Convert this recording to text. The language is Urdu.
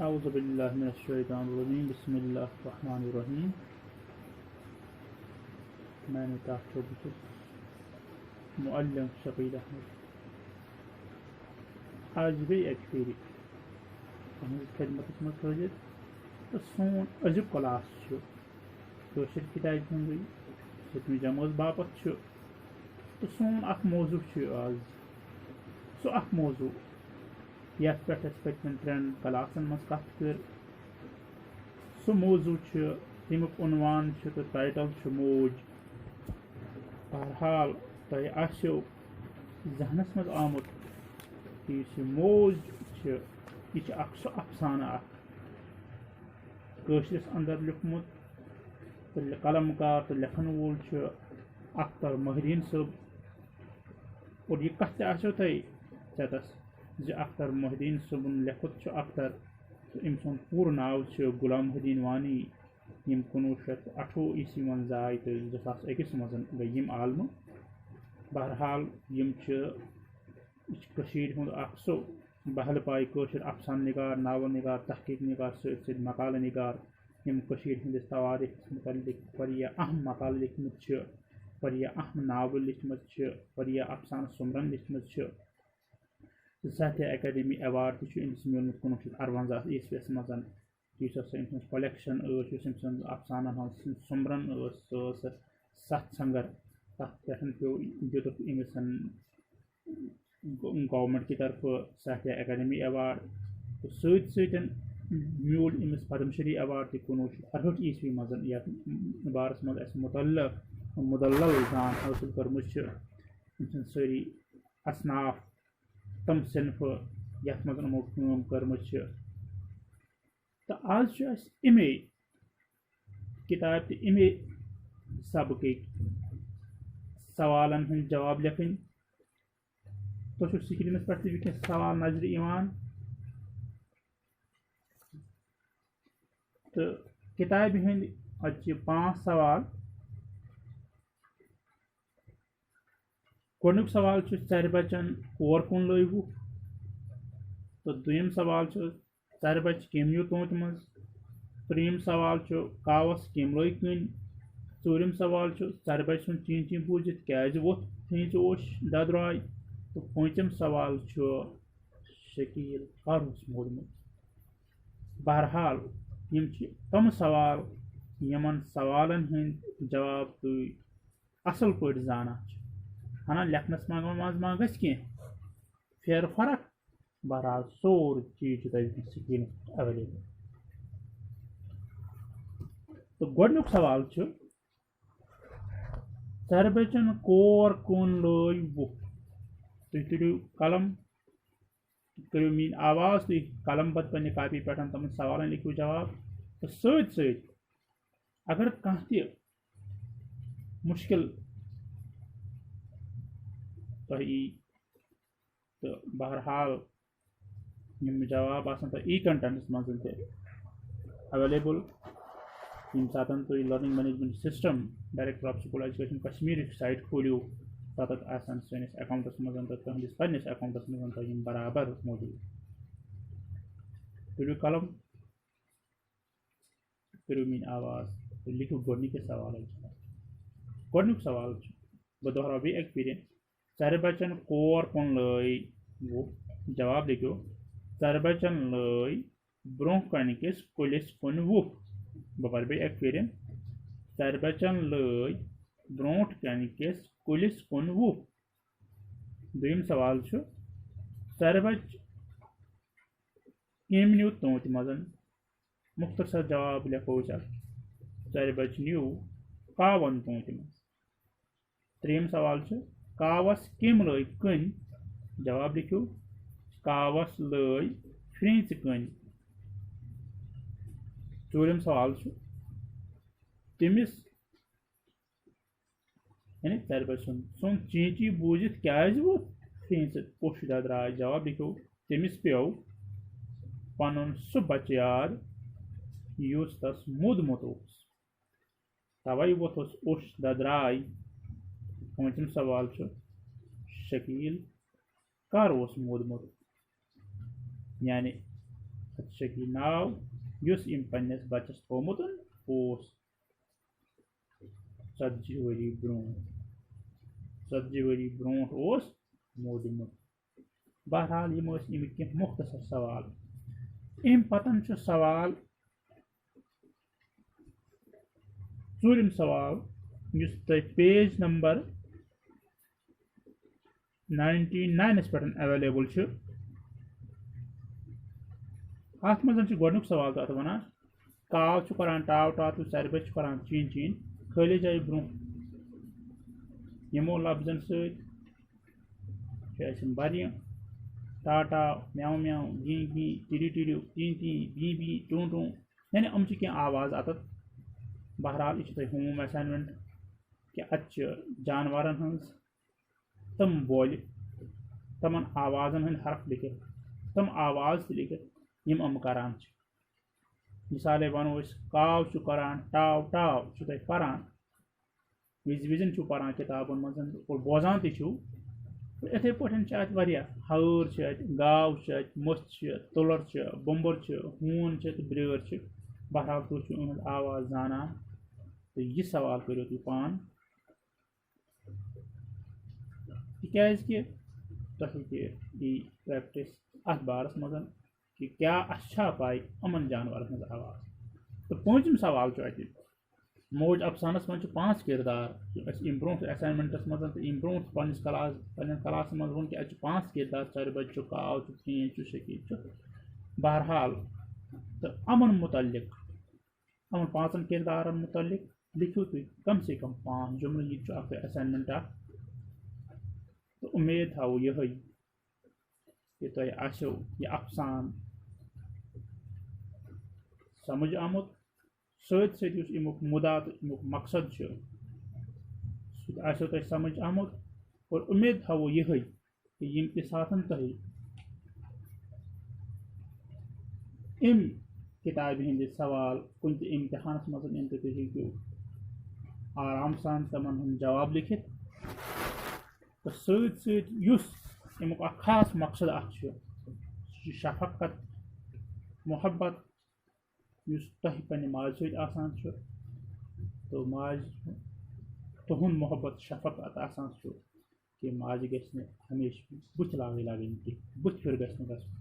اعوذ باللہ من الشیطان الرجیم بسم اللہ الرحمن الرحیم میں نے تحت معلم شقیل احمد آج گئی ایک پھیری تہذ خدمت مز حاضر تو سون ازیک کلاس کٲشِر کتابہِ ہُنٛدٕے سٔتمہِ جمٲژ باپتھ تو سون اکھ موضوع آز سُہ اکھ موضوع یتھ پٮ۪ٹھ اَسہِ پٔتمٮ۪ن 3 کلاسن منٛز کتھ کٔر سُہ موضوع تمیُک عنوان تہٕ ٹایٹل موج بہرحال تۄہہِ آسیو ذہنس منٛز آمُت کہِ یُس یہِ موج یہِ چھِ اکھ سُہ افسانہٕ اکھ کٲشرِس انٛدر لیوٗکھمُت تہٕ قلم کار تہٕ لیکھن وول چھُ اختر محدیٖن صٲب اور یہِ کتھ تہِ آسیو تۄہہِ ژےٚ زِ اختر محدیٖن صٲبُن لیکھُت چھُ اختر تہٕ أمۍ سُنٛد پوٗرٕ ناو چھُ غلام محدیٖن وانی یِم 1928 عیسوی منٛز زاے تہٕ 2001 منٛز گٔے یِم عالمہٕ بہرحال یہِ چھِ کٔشیٖرِ ہُنٛد اکھ سُہ بہلہٕ پایہِ کٲشُر افسانہٕ نِگار ناوَل نِگار تحقیٖق نِگار سۭتۍ سۭتۍ مقالہٕ نِگار یِم کٔشیٖرِ ہٕنٛدِس تواریٖخَس مُتعلِق واریاہ اہم مقالہٕ لیکھمٕتۍ چھِ واریاہ اہم ناوٕ لیکھمٕتۍ چھِ واریاہ افسانہٕ سُمرن لیکھمٕژ چھِ ساہتیہ اکیڈمی ایوارڈ تہِ چھُ أمِس میوٗلمُت 1958 عیسویَس منٛز یُس ہسا أمۍ سٕنٛز کۄلیکشن ٲس یُس أمۍ سٕنٛز افسانن ہٕنٛز سُمرن ٲس سۄ ٲس 7 سنگر تتھ پٮ۪ٹھ دِتُکھ أمِس گورمنٹ کہِ طرفہٕ ساہتیہ اکیڈمی ایوارڈ تہٕ سۭتۍ سۭتۍ میوٗل أمِس پدم شری ایوارڈ تہِ 1968 عیسوی منٛز یتھ بارس منٛز اَسہِ مُدلل زان حٲصِل کٔرمٕژ چھِ أمۍ سٕنٛدۍ سٲری اصناف تِم صنفہٕ یتھ منٛز یِمو کٲم کٔرمٕژ چھِ تہٕ آز چھُ اَسہِ اَمے کِتابہِ تہٕ اَمے سبقٕکۍ سوالن ہٕنٛدۍ جواب لیکھٕنۍ تۄہہِ چھُو سکریٖنس پٮ۪ٹھ تہِ وٕنکیٚس سوال نظرِ یِوان تہٕ کِتابہِ ہٕنٛدۍ اَتہِ چھِ 5 سوال گۄڈنیُک سوال چھُ ژرِ بچن کور کُن لٲیوُکھ تہٕ دوٚیِم سوال چھُ ژرِ بچہِ کٔمۍ نیوٗ توٗتہِ منٛز ترٛیٚیِم سوال چھُ کاوَس کٔمۍ لٲگۍ کٕنۍ ژوٗرِم سوال چھُ ژرِ بچہِ سُنٛد چی چی بوٗزِتھ کیٛازِ ووٚتھ فیٖنٛچ اوش ددراے تہٕ پوٗنٛژِم سوال چھُ شکیٖل کر اوس موٗدمُت بہرحال یِم چھِ تِم سوال یِمن سوالن ہٕنٛدۍ جواب تُہۍ اصل پٲٹھۍ زانان چھِ ہنا لیکھنس منٛز ما گژھِ کینٛہہ پھیرٕ فرق بہرحال سورُے چیٖز چھُ تۄہہِ سکریٖنس پٮ۪ٹھ ایویلیبل تہٕ گۄڈنیُک سوال چھُ ژرِ بچن کور کُن لٲج وُپھ تُہۍ تُلِو قلم کٔرِو میٲنۍ آواز تُہۍ قلم پتہٕ پننہِ کاپی پٮ۪ٹھ تِمن سوالن لیکھِو جواب تہٕ سۭتۍ سۭتۍ اگر کانٛہہ تہِ مُشکِل تۄہہِ یی تہٕ بہرحال یِم جواب آسن تۄہہِ ای کنٹینٹس منٛز تہِ ایویلیبل ییٚمہِ ساتہٕ تُہۍ learning management system director of school education کشمیٖرٕچ سایٹ کھوٗلِو تتٮ۪تھ آسن سٲنِس اکاؤنٹس منٛز تہٕ تُہنٛدِس پننِس اکاؤنٹس منٛز تۄہہِ یِم برابر موٗجوٗد تُلِو قلم کٔرِو میٲنۍ آواز تہٕ لیکھِو گۄڈنِکِس سوالس گۄڈنیُک سوال چھُ بہٕ دۄہراو بیٚیہِ اکہِ پھِرِ ژرِ بچن کور کُن لٲے وُپھ جواب لیکھِو ژرِ بچن لٲے برونٛہہ کنہِ کِس کُلِس کُن وُپھ بہٕ پرٕ بیٚیہِ اکہِ پھِرِ ژرِ بچن لٲے برونٛٹھ کنہِ کِس کُلِس کُن وُپھ دوٚیِم سوال چھُ ژرِ بچہِ کٔمۍ نیوٗ توٗتہِ منٛز مختصر جواب لیکھو أسۍ اکھ ژرِ بچہِ نیوٗ کاوَن توٗتہِ منٛز ترٛیٚیِم سوال چھُ کاوَس کٔمۍ لٲگۍ کٕنۍ جواب لیکھِو کاوَس لٲگۍ فرٛینٛژِ کٕنۍ ژوٗرِم سوال چھُ تٔمِس یعنی ژرِ بچہِ سُنٛد چی چی بوٗزِتھ کیٛازِ ووٚتھ فرٛینٛژِ اوٚش ددراے جواب لیکھِو تٔمِس پیوٚو پنُن سُہ بچہٕ یاد یُس تس موٗدمُت اوس توے ووٚتھُس اوٚش ددراے پوٗنٛژِم سوال چھُ شکیٖل کر اوس موٗدمُت یعنی شکی ناو یُس أمۍ پنٛنِس بَچَس تھوٚومُت اوس 40 ؤری برونٛٹھ اوس موٗدمُت. بہرحال یِم ٲسۍ اَمِکۍ کینٛہہ مختصر سوال. اَمہِ پَتَن چھُ سوال ژوٗرِم سوال یُس تۄہہِ پیج نمبر 99 پٮ۪ٹھ ایویلیبل چھُ. اَتھ منٛز چھُ گۄڈٕنیُک سوال تَتھ وَنان کاو چھُ کران ٹاو ٹاو تہٕ ژَرِ چھُ کران چیٖن چیٖن خٲلی جایہِ برونٛہہ یِمو لفظن سۭتۍ چھِ اَسہِ واریاہ ٹاٹا میاو میاو گی گی ٹِرِ ٹِرِو تی تی بی بی ٹوٗ ٹوٗ یعنی یِم چھِ کینٛہہ آواز اَتَتھ. بہرحال یہِ چھُ تۄہہِ ہوم ایساینمنٹ کہِ اَتہِ چھِ جانوَرن ہٕنٛز تِم بولہِ تِمن آوازن ہٕنٛدۍ حرف لیکھِتھ تِم آواز تہِ لیکھِتھ یِم یِم کران چھِ. مِثالے وَنو أسۍ کاو چھُ کران ٹاو ٹاو چھُ تۄہہِ پران وِزِ وِزِ چھُو پران کِتابن منٛز اور بوزان تہِ چھُو. یِتھٕے پٲٹھۍ چھِ اَتہِ واریاہ ہٲر چھِ اَتہِ گاو چھِ اَتہِ مٔژھ چھِ تُلر چھِ بومبُر چھِ ہوٗن چھِ تہٕ برٛٲر چھِ. بہرحال تُہۍ چھِو یِہٕنٛز آواز زانان تہٕ یہِ سوال کٔرِو تُہۍ پانہٕ تِکیازِ کہِ تۄہہِ تہِ یی پریکٹِس اَتھ بارس منٛز کہِ کیٛاہ اَسہِ چھا پاے یِمن جانورن ہٕنٛز آواز. تہٕ پوٗنٛژِم سوال چھُ اَتہِ موج افسانس منٛز چھِ 5 کِردار اَسہِ اَمہِ برونٛٹھ ایساینمنٹس منٛز تہٕ اَمہِ برونٛٹھ پنٛنِس کلاسس منٛز ووٚن کہِ اَتہِ چھِ 5 کِردار ژَرِ بچہِ چھُ کاو چھُ ژیٖنۍ چھُ شکیٖل چھُ. بہرحال تہٕ یِمن مُتعلق یِمن 5 کِردارن مُتعلق لیکھِو تُہۍ کم سے کم 5 جملہٕ. یہِ تہِ چھُ اکھ ایساینمنٹ اکھ تہٕ اُمید تھاوو یِہے کہِ تۄہہِ آسیو یہِ افسان سمجھ آمُت سۭتۍ سۭتۍ یُس اَمیُک مُدا تہٕ اَمیُک مقصد چھُ سُہ تہِ آسیو تۄہہِ سمجھ آمُت. اور اُمید تھاوو یِہے کہِ ییٚمہِ تہِ ساتہٕ تۄہہِ اَمہِ کِتابہِ ہِنٛدِ سوال کُنہِ تہِ اِمتِحانس منٛز یِن تہٕ تُہۍ ہیٚکِو آرام سان تِمن ہُنٛد جواب لیکھِتھ. تہٕ سۭتۍ سۭتۍ یُس اَمیُک اکھ خاص مقصد اکھ چھُ سُہ چھُ شفقت محبت یُس تۄہہِ پننہِ ماجہِ سۭتۍ آسان چھُ تہٕ ماجہِ تُہُنٛد محبت شفقت آسان چھُ کہِ ماجہِ گژھِ نہٕ ہمیشہٕ بٕتھِ لاگٕنۍ کینٛہہ بٕتھِ پھِرِ گژھِ نہٕ گژھُن.